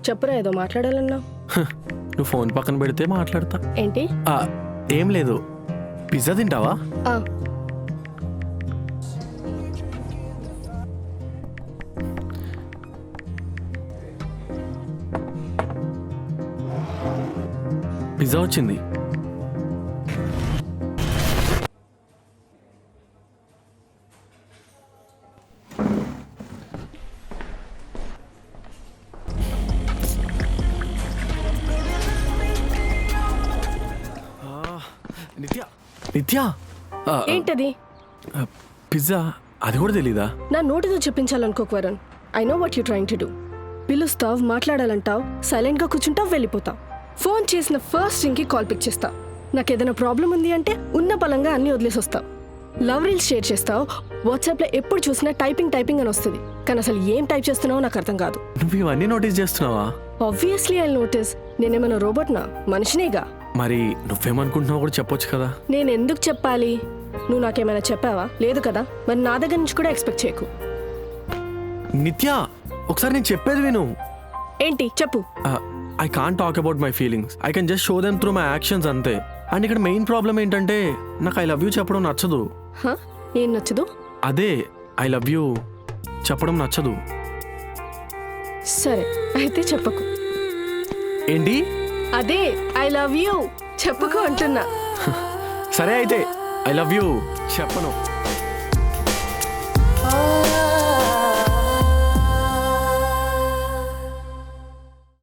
చెప్పురా, ఏదో మాట్లాడాలన్నా. నువ్వు ఫోన్ పక్కన పెడితే మాట్లాడతా. ఏంటి? ఏం లేదు. పిజ్జా తింటావా? పిజ్జా వచ్చింది. నిత్య నిత్య ఏంటది? పిజ్జా అది కూడా తెలీదా? నా నోటితో చెప్పించాలనుకోకు Varun. I know what you trying to do. పిలుస్తావు, మాట్లాడాలంటావు, సైలెంట్గా కూర్చుంటావు, వెళ్ళిపోతావు. ఫోన్ చేసిన ఫస్ట్ రింగ్కి కాల్ పిక్ చేస్తావు. నాకేదైనా ప్రాబ్లం ఉంది అంటే ఉన్న బలంగా అన్నీ వదిలేసి వస్తావు. లవ్ రీల్స్ షేర్ చేస్తావు. వాట్సాప్లో ఎప్పుడు చూసినా టైపింగ్ టైపింగ్ అని వస్తుంది, కానీ అసలు ఏం టైప్ చేస్తున్నావో నాకు అర్థం కాదు. నువ్వు ఇవన్నీ నోటీస్ చేస్తున్నావా? Obviously I notice. నేనేమైనా రోబోట్నా? మనిషినేగా. మరి నువ్వేమనుకుంటున్నావు కూడా చెప్పొచ్చు కదా. నేను ఎందుకు చెప్పాలి? నువ్వు నాకేమైనా చెప్పావా? లేదు కదా. మరి నా దగ్గర నుంచి కూడా ఎక్స్పెక్ట్ చేయకు. నిత్య, ఒకసారి నేను చెప్పేది విను. ఏంటి చెప్పు. I can't talk about my feelings. I can just show them through my actions అంతే. అండ్ ఇక్కడ మెయిన్ ప్రాబ్లం ఏంటంటే నాకు ఐ లవ్ యూ చెప్పడం నచ్చదు. ఏం నచ్చదు? అదే ఐ లవ్ యూ చెప్పడం నచ్చదు. సరే అయితే చెప్పకు. ఏంటి? అదే ఐ లవ్ యూ చెప్పకు అంటున్నా. సరే అయితే ఐ లవ్ యూ చెప్పను.